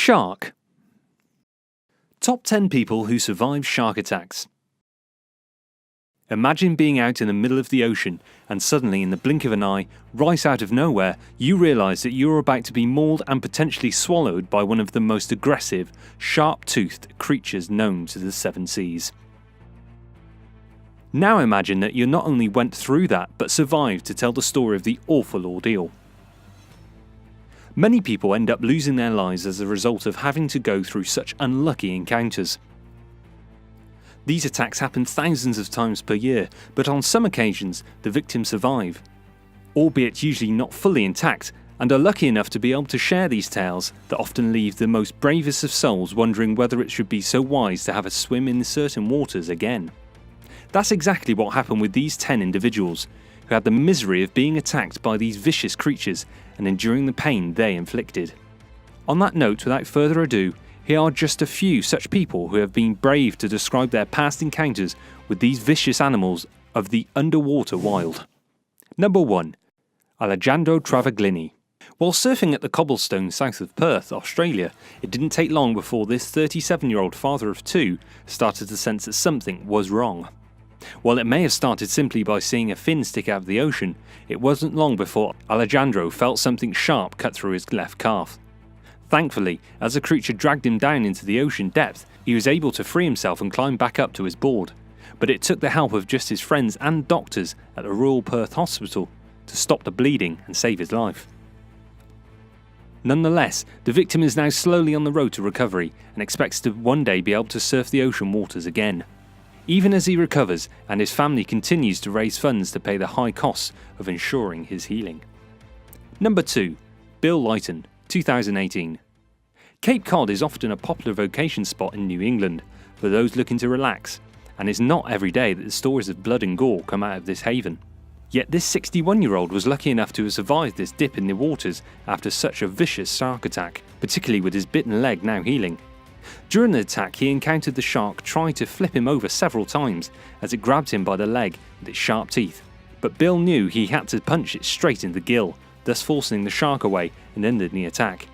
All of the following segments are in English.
Shark. Top 10 people who survive shark attacks. Imagine being out in the middle of the ocean and suddenly, in the blink of an eye, right out of nowhere, you realise that you are about to be mauled and potentially swallowed by one of the most aggressive, sharp-toothed creatures known to the seven seas. Now imagine that you not only went through that, but survived to tell the story of the awful ordeal. Many people end up losing their lives as a result of having to go through such unlucky encounters. These attacks happen thousands of times per year, but on some occasions the victims survive, albeit usually not fully intact, and are lucky enough to be able to share these tales that often leave the most bravest of souls wondering whether it should be so wise to have a swim in certain waters again. That's exactly what happened with these 10 individuals, who had the misery of being attacked by these vicious creatures and enduring the pain they inflicted. On that note, without further ado, here are just a few such people who have been brave to describe their past encounters with these vicious animals of the underwater wild. Number 1. Alejandro Travaglini. While surfing at the cobblestones south of Perth, Australia, it didn't take long before this 37-year-old father of 2 started to sense that something was wrong. While it may have started simply by seeing a fin stick out of the ocean, it wasn't long before Alejandro felt something sharp cut through his left calf. Thankfully, as the creature dragged him down into the ocean depth, he was able to free himself and climb back up to his board. But it took the help of just his friends and doctors at the Royal Perth Hospital to stop the bleeding and save his life. Nonetheless, the victim is now slowly on the road to recovery and expects to one day be able to surf the ocean waters again. Even as he recovers and his family continues to raise funds to pay the high costs of ensuring his healing. Number 2. Bill Lighton, 2018. Cape Cod is often a popular vacation spot in New England for those looking to relax, and it's not every day that the stories of blood and gore come out of this haven. Yet this 61-year-old was lucky enough to have survived this dip in the waters after such a vicious shark attack, particularly with his bitten leg now healing. During the attack, he encountered the shark trying to flip him over several times as it grabbed him by the leg with its sharp teeth, but Bill knew he had to punch it straight in the gill, thus forcing the shark away and ending the attack.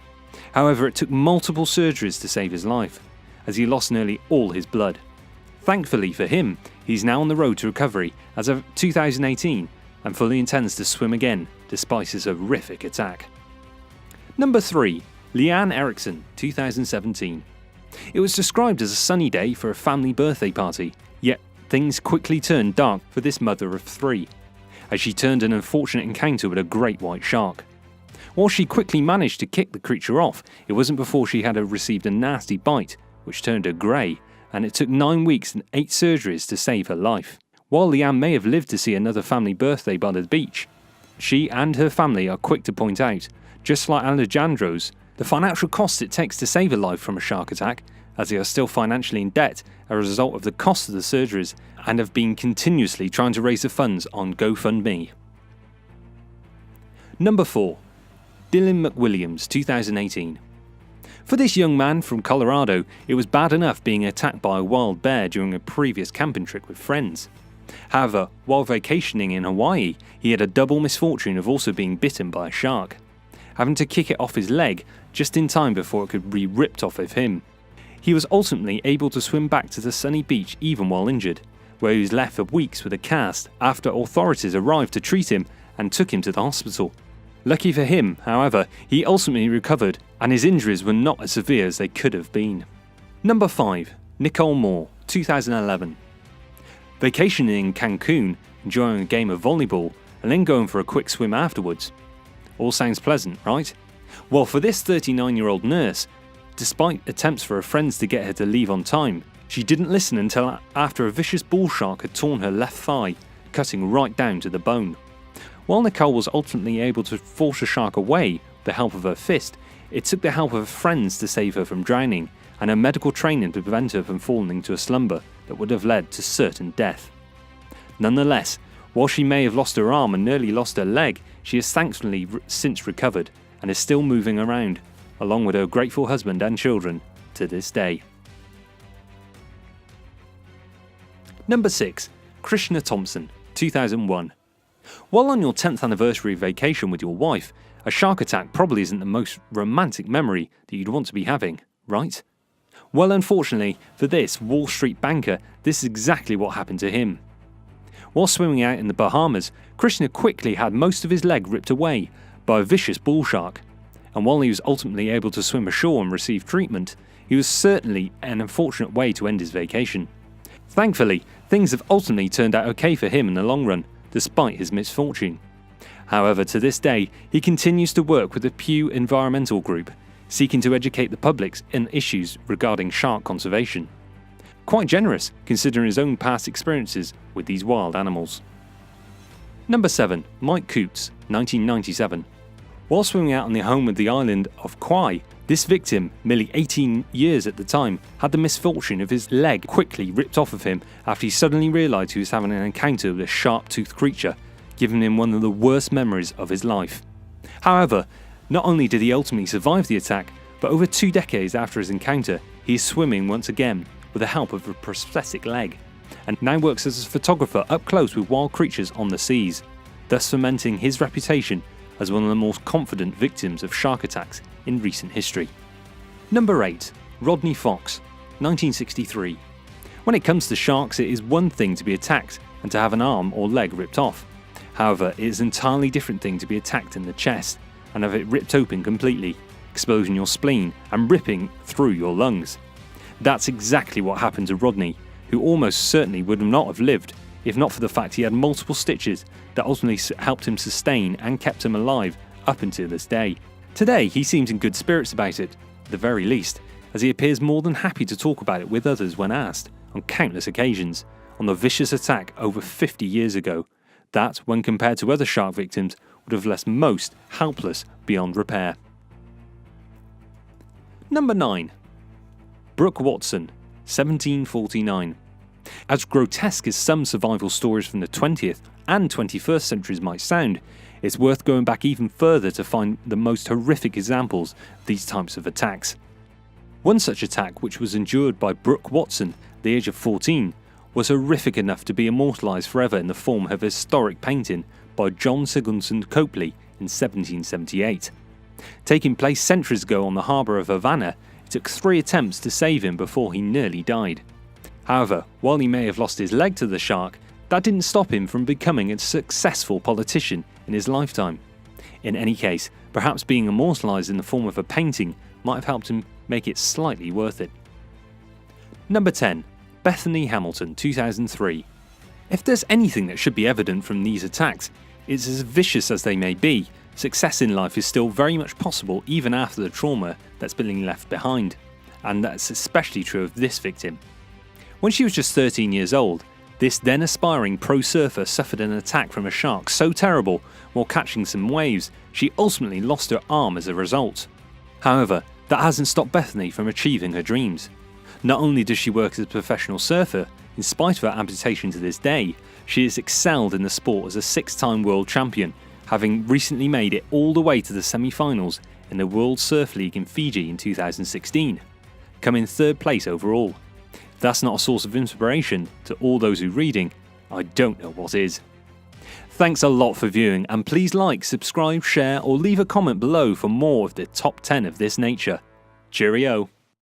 However, it took multiple surgeries to save his life, as he lost nearly all his blood. Thankfully for him, he's now on the road to recovery as of 2018 and fully intends to swim again despite his horrific attack. Number 3. Leanne Erickson, 2017. It was described as a sunny day for a family birthday party, yet things quickly turned dark for this mother of 3, as she turned an unfortunate encounter with a great white shark. While she quickly managed to kick the creature off, it wasn't before she had received a nasty bite, which turned her grey, and it took 9 weeks and 8 surgeries to save her life. While Leanne may have lived to see another family birthday by the beach, she and her family are quick to point out, just like Alejandro's, the financial cost it takes to save a life from a shark attack, as they are still financially in debt as a result of the cost of the surgeries and have been continuously trying to raise the funds on GoFundMe. Number 4. Dylan McWilliams, 2018. For this young man from Colorado, it was bad enough being attacked by a wild bear during a previous camping trip with friends. However, while vacationing in Hawaii, he had a double misfortune of also being bitten by a shark, having to kick it off his leg just in time before it could be ripped off of him. He was ultimately able to swim back to the sunny beach even while injured, where he was left for weeks with a cast after authorities arrived to treat him and took him to the hospital. Lucky for him, however, he ultimately recovered and his injuries were not as severe as they could have been. Number 5. Nicole Moore, 2011. Vacationing in Cancun, enjoying a game of volleyball, and then going for a quick swim afterwards. All sounds pleasant, right? Well, for this 39-year-old nurse, despite attempts for her friends to get her to leave on time, she didn't listen until after a vicious bull shark had torn her left thigh, cutting right down to the bone. While Nicole was ultimately able to force the shark away with the help of her fist, it took the help of her friends to save her from drowning and her medical training to prevent her from falling into a slumber that would have led to certain death. Nonetheless, while she may have lost her arm and nearly lost her leg, she has thankfully since recovered and is still moving around, along with her grateful husband and children, to this day. Number 6. Krishna Thompson, 2001. While on your 10th anniversary vacation with your wife, A shark attack probably isn't the most romantic memory that you'd want to be having, right? Well, unfortunately for this Wall Street banker, this is exactly what happened to him. While swimming out in the Bahamas, Krishna quickly had most of his leg ripped away by a vicious bull shark, and while he was ultimately able to swim ashore and receive treatment, he was certainly an unfortunate way to end his vacation. Thankfully, things have ultimately turned out okay for him in the long run, despite his misfortune. However, to this day, he continues to work with the Pew Environmental Group, seeking to educate the public in issues regarding shark conservation. Quite generous, considering his own past experiences with these wild animals. Number 7. Mike Coots, 1997. While swimming out on the home of the island of Kauai, this victim, merely 18 years at the time, had the misfortune of his leg quickly ripped off of him after he suddenly realised he was having an encounter with a sharp-toothed creature, giving him one of the worst memories of his life. However, not only did he ultimately survive the attack, but over 2 decades after his encounter, he is swimming once again with the help of a prosthetic leg, and now works as a photographer up close with wild creatures on the seas, thus cementing his reputation as one of the most confident victims of shark attacks in recent history. Number 8. Rodney Fox, 1963. When it comes to sharks, it is one thing to be attacked and to have an arm or leg ripped off. However, it is an entirely different thing to be attacked in the chest and have it ripped open completely, exposing your spleen and ripping through your lungs. That's exactly what happened to Rodney, who almost certainly would not have lived if not for the fact he had multiple stitches that ultimately helped him sustain and kept him alive up until this day. Today, he seems in good spirits about it, at the very least, as he appears more than happy to talk about it with others when asked, on countless occasions, on the vicious attack over 50 years ago, that, when compared to other shark victims, would have left most helpless beyond repair. Number 9. Brooke Watson, 1749. As grotesque as some survival stories from the 20th and 21st centuries might sound, it's worth going back even further to find the most horrific examples of these types of attacks. One such attack, which was endured by Brooke Watson at the age of 14, was horrific enough to be immortalised forever in the form of a historic painting by John Sigurdsson Copley in 1778. Taking place centuries ago on the harbour of Havana, it took 3 attempts to save him before he nearly died. However, while he may have lost his leg to the shark, that didn't stop him from becoming a successful politician in his lifetime. In any case, perhaps being immortalised in the form of a painting might have helped him make it slightly worth it. Number 10. Bethany Hamilton, 2003. If there's anything that should be evident from these attacks, it's as vicious as they may be, success in life is still very much possible even after the trauma that's been left behind, and that's especially true of this victim. When she was just 13 years old, this then aspiring pro surfer suffered an attack from a shark so terrible while catching some waves, she ultimately lost her arm as a result. However, that hasn't stopped Bethany from achieving her dreams. Not only does she work as a professional surfer, in spite of her amputation to this day, she has excelled in the sport as a 6-time world champion, having recently made it all the way to the semi-finals in the World Surf League in Fiji in 2016, coming 3rd place overall. If that's not a source of inspiration to all those who are reading, I don't know what is. Thanks a lot for viewing, and please like, subscribe, share or leave a comment below for more of the top 10 of this nature. Cheerio!